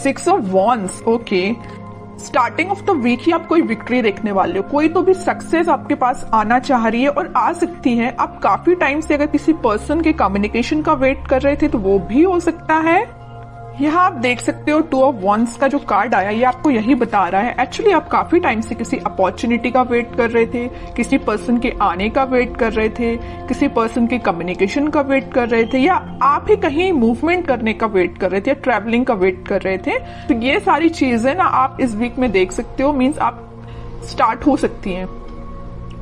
6 of wands, okay. Starting of the week ही आप कोई विक्ट्री देखने वाले हो, कोई तो भी सक्सेस आपके पास आना चाह रही है और आ सकती है। आप काफी टाइम से अगर किसी पर्सन के कम्युनिकेशन का वेट कर रहे थे तो वो भी हो सकता है। यहाँ आप देख सकते हो 2 ऑफ वॉन्ड्स का जो कार्ड आया ये आपको यही बता रहा है एक्चुअली आप काफी टाइम से किसी अपॉर्चुनिटी का वेट कर रहे थे, किसी पर्सन के आने का वेट कर रहे थे, किसी पर्सन के कम्युनिकेशन का वेट कर रहे थे, या आप ही कहीं मूवमेंट करने का वेट कर रहे थे या ट्रैवलिंग का वेट कर रहे थे। तो ये सारी चीजें ना आप इस वीक में देख सकते हो, मीन्स आप स्टार्ट हो सकती हैं।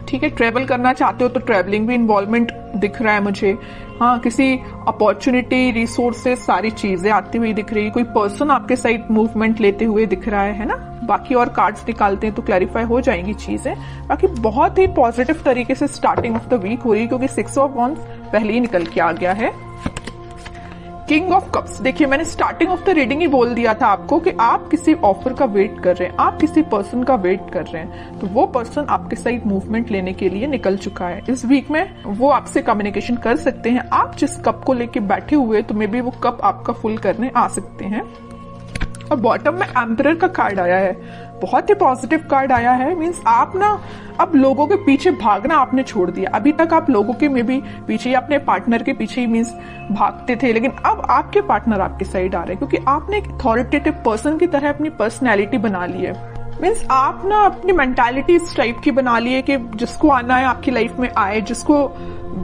ठीक है, ट्रेवल करना चाहते हो तो ट्रेवलिंग भी इन्वॉल्वमेंट दिख रहा है मुझे। हाँ, किसी अपॉर्चुनिटी, रिसोर्सेज, सारी चीजें आती हुई दिख रही है। कोई पर्सन आपके साइड मूवमेंट लेते हुए दिख रहा है ना। बाकी और कार्ड्स निकालते हैं तो क्लैरिफाई हो जाएंगी चीजें। बाकी बहुत ही पॉजिटिव तरीके से स्टार्टिंग ऑफ द वीक हो रही है क्योंकि 6 ऑफ वॉन्ड्स पहले ही निकल के आ गया है। किंग ऑफ कप्स, देखिए मैंने स्टार्टिंग ऑफ द रीडिंग ही बोल दिया था आपको कि आप किसी ऑफर का वेट कर रहे हैं, आप किसी पर्सन का वेट कर रहे हैं, तो वो पर्सन आपके साइड मूवमेंट लेने के लिए निकल चुका है। इस वीक में वो आपसे कम्युनिकेशन कर सकते हैं। आप जिस कप को लेके बैठे हुए तो मे बी वो कप आपका फुल करने आ सकते हैं। और बॉटम में एम्परर का कार्ड आया है, बहुत ही पॉजिटिव कार्ड आया है। मीन्स आप ना अब लोगों के पीछे भागना आपने छोड़ दिया। अभी तक आप लोगों के में भी पीछे, अपने पार्टनर के पीछे ही मीन्स भागते थे, लेकिन अब आपके पार्टनर आपके साइड आ रहे हैं क्योंकि आपने एक अथॉरिटेटिव पर्सन की तरह अपनी पर्सनैलिटी बना ली है। मीन्स आप ना अपनी मेंटालिटी इस टाइप की बना ली है कि जिसको आना है आपकी लाइफ में आए, जिसको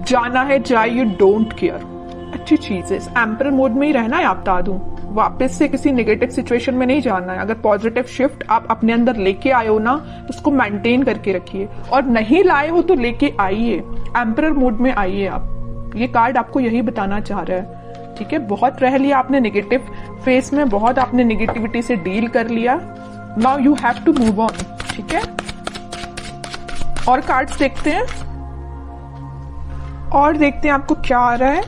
जाना है जाए, यू डोंट केयर। अच्छी चीज है, एम्परर मोड में ही रहना है। आप बता दूं, वापस से किसी नेगेटिव सिचुएशन में नहीं जाना है। अगर पॉजिटिव शिफ्ट आप अपने अंदर लेके आए हो ना तो उसको मेंटेन करके रखिए, और नहीं लाए हो तो लेके आइए, एम्परर मोड में आइए आप। ये कार्ड आपको यही बताना चाह रहा है। ठीक है, बहुत रह लिया आपने नेगेटिव फेस में, बहुत आपने नेगेटिविटी से डील कर लिया। Now you have to move on. ठीक है, और कार्ड्स देखते हैं और देखते हैं आपको क्या आ रहा है।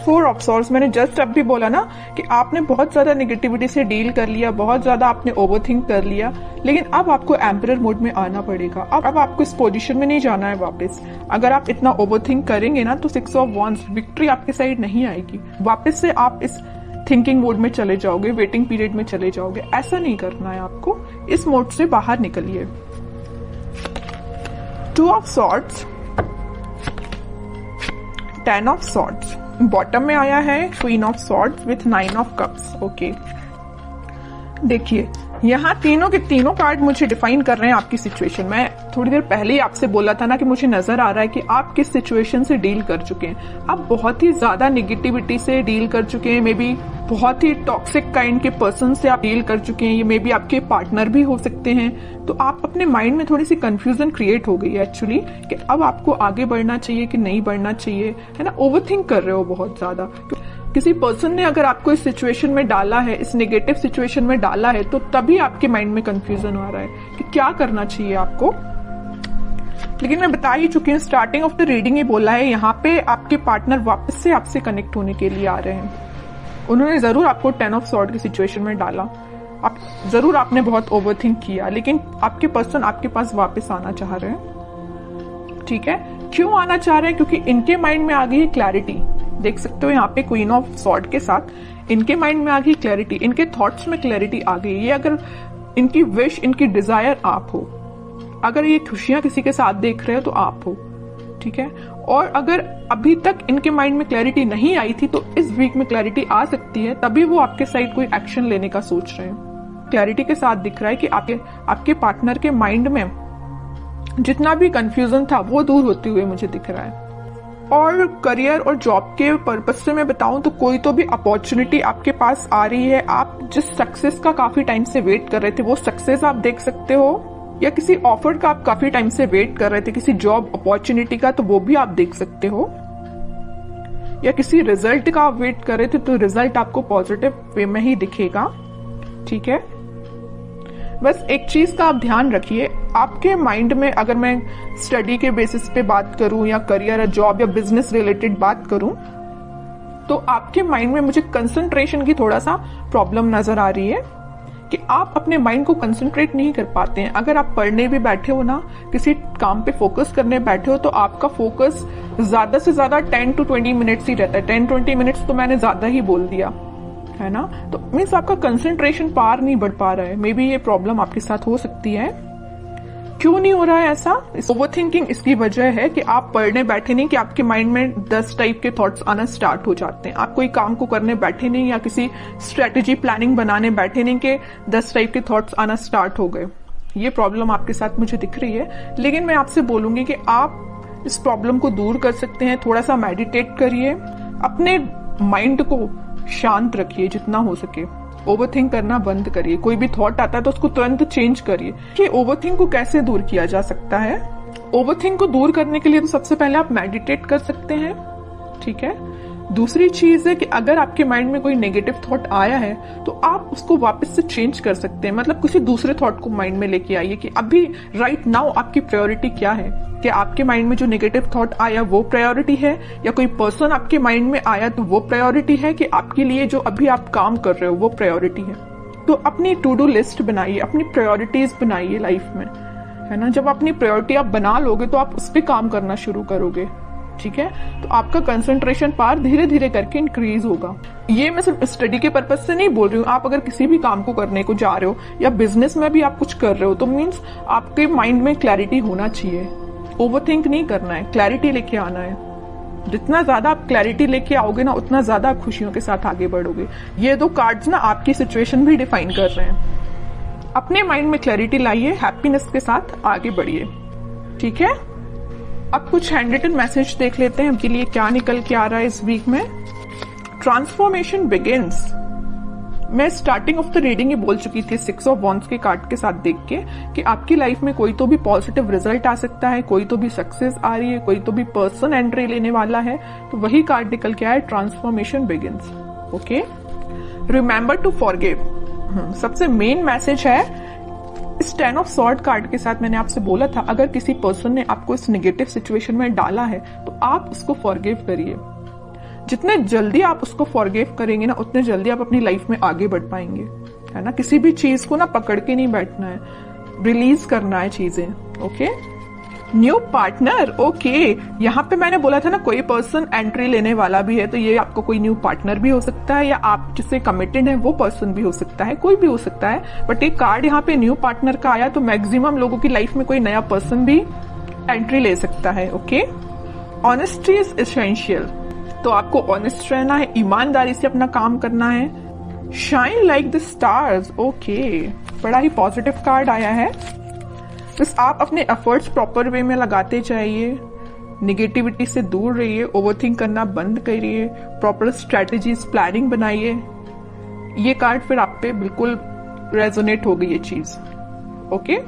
4 ऑफ सॉर्ड्स, मैंने जस्ट अब भी बोला ना कि आपने बहुत ज्यादा नेगेटिविटी से डील कर लिया, बहुत ज्यादा आपने ओवरथिंक कर लिया, लेकिन अब आपको एम्परर मोड में आना पड़ेगा। अब आपको इस पोजीशन में नहीं जाना है वापस। अगर आप इतना ओवरथिंक करेंगे ना तो 6 ऑफ वॉन्ड्स, विक्ट्री आपके साइड नहीं आएगी। वापस से आप इस थिंकिंग मोड में चले जाओगे, वेटिंग पीरियड में चले जाओगे। ऐसा नहीं करना है आपको, इस मोड से बाहर निकलिए। 2 of swords, 10 of swords, bottom में आया है queen of swords with 9 of cups. Okay, देखिए यहाँ तीनों के तीनों कार्ड मुझे डिफाइन कर रहे हैं आपकी सिचुएशन। मैं थोड़ी देर पहले ही आपसे बोला था ना कि मुझे नजर आ रहा है कि आप किस सिचुएशन से डील कर चुके हैं। आप बहुत ही ज्यादा नेगेटिविटी से डील कर चुके हैं, मे बी बहुत ही टॉक्सिक काइंड के पर्सन से आप डील कर चुके हैं। ये मे बी आपके पार्टनर भी हो सकते हैं। तो आप अपने माइंड में थोड़ी सी कंफ्यूजन क्रिएट हो गई है एक्चुअली कि अब आपको आगे बढ़ना चाहिए कि नहीं बढ़ना चाहिए, है ना। ओवरथिंक कर रहे हो बहुत ज्यादा। किसी पर्सन ने अगर आपको इस सिचुएशन में डाला है, इस नेगेटिव सिचुएशन में डाला है, तो तभी आपके माइंड में कंफ्यूजन आ रहा है कि क्या करना चाहिए आपको। लेकिन मैं बता ही चुकी हूँ, स्टार्टिंग ऑफ द रीडिंग ही बोला है, यहाँ पे आपके पार्टनर वापस से आपसे कनेक्ट होने के लिए आ रहे हैं। उन्होंने जरूर आपको 10 ऑफ सॉर्ड की सिचुएशन में डाला, आपने बहुत ओवरथिंक किया, लेकिन आपके पर्सन आपके पास वापस आना चाह रहे हैं। ठीक है, क्यों आना चाह रहे हैं? क्योंकि इनके माइंड में आ गई है क्लैरिटी। देख सकते हो यहाँ पे क्वीन ऑफ सॉर्ड के साथ इनके माइंड में आ गई क्लैरिटी, इनके थॉट्स में क्लैरिटी आ गई। ये अगर इनकी विश, इनकी डिजायर आप हो, अगर ये खुशियां किसी के साथ देख रहे हो तो आप हो। ठीक है, और अगर अभी तक इनके माइंड में क्लैरिटी नहीं आई थी तो इस वीक में क्लैरिटी आ सकती है, तभी वो आपके साइड कोई एक्शन लेने का सोच रहे हैं। क्लैरिटी के साथ दिख रहा है कि आपके पार्टनर के माइंड में जितना भी कंफ्यूजन था वो दूर होते हुए मुझे दिख रहा है। और करियर और जॉब के पर्पस से मैं बताऊं तो कोई तो भी अपॉर्चुनिटी आपके पास आ रही है। आप जिस सक्सेस का काफी टाइम से वेट कर रहे थे वो सक्सेस आप देख सकते हो, या किसी ऑफर का आप काफी टाइम से वेट कर रहे थे, किसी जॉब अपॉर्चुनिटी का, तो वो भी आप देख सकते हो। या किसी रिजल्ट का आप वेट कर रहे थे तो रिजल्ट आपको पॉजिटिव वे में ही दिखेगा। ठीक है, बस एक चीज का आप ध्यान रखिए, आपके माइंड में, अगर मैं स्टडी के बेसिस पे बात करूं या करियर या जॉब या बिजनेस रिलेटेड बात करूं, तो आपके माइंड में मुझे कंसंट्रेशन की थोड़ा सा प्रॉब्लम नजर आ रही है कि आप अपने माइंड को कंसंट्रेट नहीं कर पाते हैं। अगर आप पढ़ने भी बैठे हो ना, किसी काम पे फोकस करने बैठे हो, तो आपका फोकस ज्यादा से ज्यादा 10 to 20 मिनट्स ही रहता है। 10-20 मिनट्स तो मैंने ज्यादा ही बोल दिया, है ना। तो मीन्स आपका कंसंट्रेशन पार नहीं बढ़ पा रहा है, मे बी ये प्रॉब्लम आपके साथ हो सकती है। क्यों नहीं हो रहा है ऐसा? ओवरथिंकिंग इसकी वजह है कि आप पढ़ने बैठे नहीं कि आपके माइंड में 10 टाइप के थॉट्स आना स्टार्ट हो जाते हैं। आप कोई काम को करने बैठे नहीं या किसी स्ट्रेटेजी प्लानिंग बनाने बैठे नहीं कि 10 टाइप के थॉट्स आना स्टार्ट हो गए। ये प्रॉब्लम आपके साथ मुझे दिख रही है, लेकिन मैं आपसे बोलूंगी कि आप इस प्रॉब्लम को दूर कर सकते हैं। थोड़ा सा मेडिटेट करिए, अपने माइंड को शांत रखिए जितना हो सके, ओवरथिंक करना बंद करिए। कोई भी थॉट आता है तो उसको तुरंत चेंज करिए। कि ओवरथिंक को कैसे दूर किया जा सकता है? ओवरथिंक को दूर करने के लिए तो सबसे पहले आप मेडिटेट कर सकते हैं, ठीक है। दूसरी चीज है कि अगर आपके माइंड में कोई नेगेटिव थॉट आया है तो आप उसको वापस से चेंज कर सकते हैं। मतलब किसी दूसरे थॉट को माइंड में लेके आइए कि अभी राइट नाउ आपकी प्रायोरिटी क्या है। क्या आपके माइंड में जो नेगेटिव थॉट आया वो प्रायोरिटी है, या कोई पर्सन आपके माइंड में आया तो वो प्रायोरिटी है, कि आपके लिए जो अभी आप काम कर रहे हो वो प्रायोरिटी है। तो अपनी टू डू लिस्ट बनाइए, अपनी प्रायोरिटीज बनाइए लाइफ में, है ना। जब अपनी प्रायोरिटी आप बना लोगे तो आप उस पर काम करना शुरू करोगे, ठीक है। तो आपका कंसंट्रेशन पावर धीरे धीरे करके इंक्रीज होगा। ये मैं सिर्फ स्टडी के पर्पज से नहीं बोल रही हूँ। आप अगर किसी भी काम को करने को जा रहे हो या बिजनेस में भी आप कुछ कर रहे हो तो मीन्स आपके माइंड में क्लैरिटी होना चाहिए। ओवरथिंक नहीं करना है, क्लैरिटी लेके आना है। जितना ज्यादा आप क्लैरिटी लेके आओगे ना, उतना ज्यादा आप खुशियों के साथ आगे बढ़ोगे। ये 2 कार्ड्स ना आपकी सिचुएशन भी डिफाइन कर रहे हैं। अपने माइंड में क्लैरिटी लाइए, हैप्पीनेस के साथ आगे बढ़िए, ठीक है। अब कुछ हैंड रिटन मैसेज देख लेते हैं उनके लिए क्या निकल के आ रहा है इस वीक में। Transformation begins. मैं स्टार्टिंग ऑफ द रीडिंग ही बोल चुकी थी 6 ऑफ वॉन्ड्स के कार्ड के साथ देख के कि आपकी लाइफ में कोई तो भी पॉजिटिव रिजल्ट आ सकता है, कोई तो भी सक्सेस आ रही है, कोई तो भी पर्सन एंट्री लेने वाला है। तो वही कार्ड निकल के आया, transformation begins. Okay, remember to forgive. सबसे मेन मैसेज है इस 10 ऑफ सॉर्ड कार्ड के साथ। मैंने आपसे बोला था अगर किसी पर्सन ने आपको इस नेगेटिव सिचुएशन में डाला है तो आप उसको फॉरगिव करिए। जितने जल्दी आप उसको फॉरगिव करेंगे ना, उतने जल्दी आप अपनी लाइफ में आगे बढ़ पाएंगे, है ना। किसी भी चीज को ना पकड़ के नहीं बैठना है, रिलीज करना है चीजें। Okay, new partner. ओके, यहाँ पे मैंने बोला था ना कोई पर्सन एंट्री लेने वाला भी है, तो ये आपको कोई न्यू पार्टनर भी हो सकता है, या आप जिससे कमिटेड है वो पर्सन भी हो सकता है, कोई भी हो सकता है। बट एक कार्ड यहाँ पे न्यू पार्टनर का आया, तो मैक्सिमम लोगों की लाइफ में कोई नया पर्सन भी एंट्री ले सकता है। Okay, honesty is essential. तो आपको ऑनेस्ट रहना है, ईमानदारी से अपना काम करना है। Shine like the stars. Okay, बड़ा ही पॉजिटिव कार्ड आया है। बस आप अपने एफर्ट्स प्रॉपर वे में लगाते जाइए, निगेटिविटी से दूर रहिए, ओवरथिंक करना बंद करिए, प्रॉपर स्ट्रेटेजीज प्लानिंग बनाइए। ये कार्ड फिर आप पे बिल्कुल रेजोनेट होगी ये चीज। ओके।